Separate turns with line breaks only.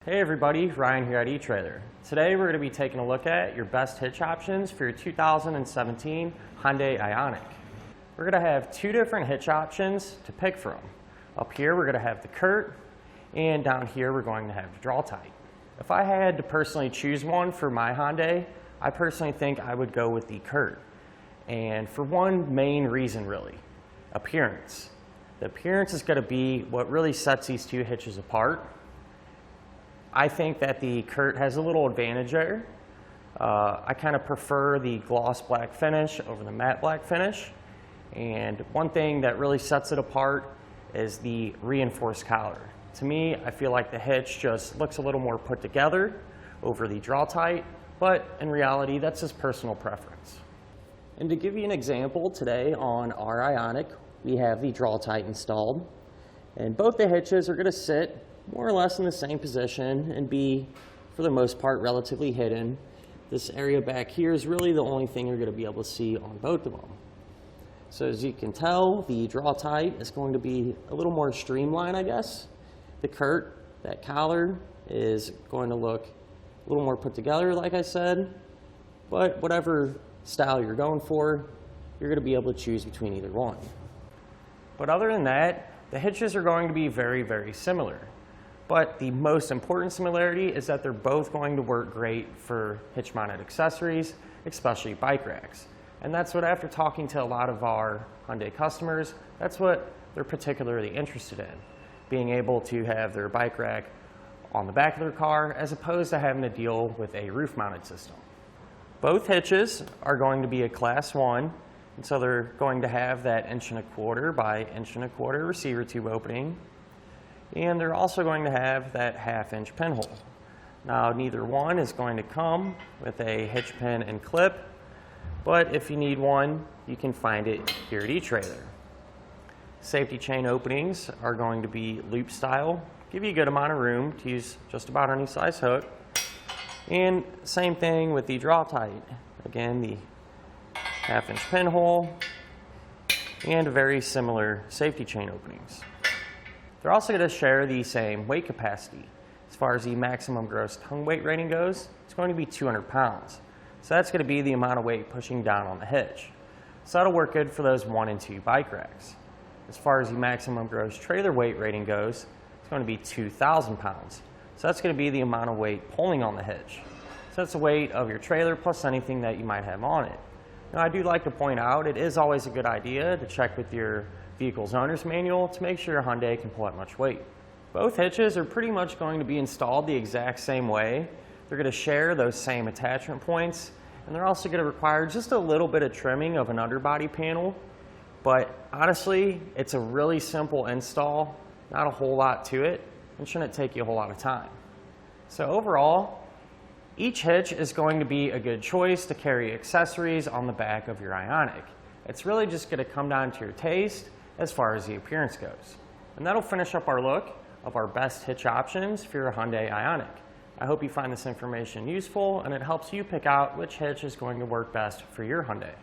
Hey everybody, Ryan here at eTrailer. Today we're going to be taking a look at your best hitch options for your 2017 Hyundai Ioniq. We're going to have two different hitch options to pick from. Up here we're going to have the Curt, and down here we're going to have the Draw-Tite. If I had to personally choose one for my Hyundai, I personally think I would go with the Curt. And for one main reason really, appearance. The appearance is going to be what really sets these two hitches apart. I think that the Curt has a little advantage there. I kind of prefer the gloss black finish over the matte black finish. And one thing that really sets it apart is the reinforced collar. To me, I feel like the hitch just looks a little more put together over the Draw-Tite, but in reality, that's just personal preference. And to give you an example, today on our Ioniq, we have the Draw-Tite installed. And both the hitches are going to sit more or less in the same position and be, for the most part, relatively hidden. This area back here is really the only thing you're going to be able to see on both of them. So as you can tell, the Draw-Tite is going to be a little more streamlined, I guess. The Curt, that collar, is going to look a little more put together, like I said. But whatever style you're going for, you're going to be able to choose between either one. But other than that, the hitches are going to be very, very similar. But the most important similarity is that they're both going to work great for hitch-mounted accessories, especially bike racks. And that's what, after talking to a lot of our Hyundai customers, that's what they're particularly interested in. Being able to have their bike rack on the back of their car as opposed to having to deal with a roof-mounted system. Both hitches are going to be a Class 1, and so they're going to have that 1¼ by 1¼ receiver tube opening. And they're also going to have that 1/2-inch pinhole. Now, neither one is going to come with a hitch pin and clip, but if you need one, you can find it here at eTrailer. Safety chain openings are going to be loop style, give you a good amount of room to use just about any size hook. And same thing with the Draw-Tite. Again, the 1/2-inch pinhole and very similar safety chain openings. They're also going to share the same weight capacity. As far as the maximum gross tongue weight rating goes, it's going to be 200 pounds. So that's going to be the amount of weight pushing down on the hitch. So that'll work good for those 1 and 2 bike racks. As far as the maximum gross trailer weight rating goes, it's going to be 2,000 pounds. So that's going to be the amount of weight pulling on the hitch. So that's the weight of your trailer plus anything that you might have on it. Now, I do like to point out, it is always a good idea to check with your vehicle's owner's manual to make sure your Hyundai can pull that much weight. Both hitches are pretty much going to be installed the exact same way. They're going to share those same attachment points, and they're also going to require just a little bit of trimming of an underbody panel. But honestly, it's a really simple install, not a whole lot to it, and shouldn't take you a whole lot of time. So overall, each hitch is going to be a good choice to carry accessories on the back of your Ioniq. It's really just going to come down to your taste as far as the appearance goes. And that'll finish up our look of our best hitch options for your Hyundai Ioniq. I hope you find this information useful and it helps you pick out which hitch is going to work best for your Hyundai.